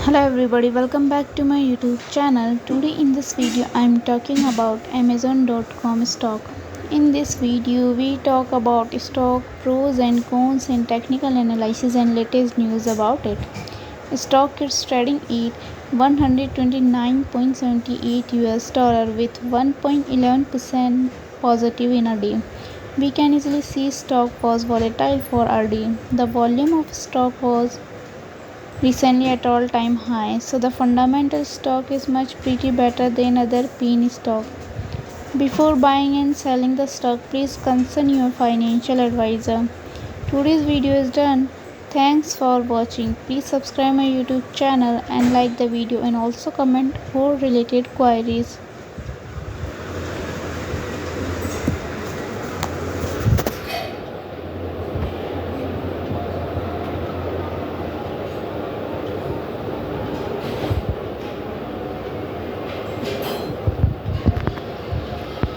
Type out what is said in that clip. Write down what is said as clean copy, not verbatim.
Hello everybody, welcome back to my YouTube channel. Today in this video I am talking about Amazon.com stock. In this video we talk about stock pros and cons and technical analysis and latest news about it. Stock is trading at $129.78 with 1.11% positive in a day. We can easily see stock was volatile for a day. The volume of stock was recently at all-time high, so the fundamental stock is much pretty better than other penny stock. Before buying and selling the stock, please consult your financial advisor. Today's video is done. Thanks for watching. Please subscribe my YouTube channel and like the video and also comment for related queries.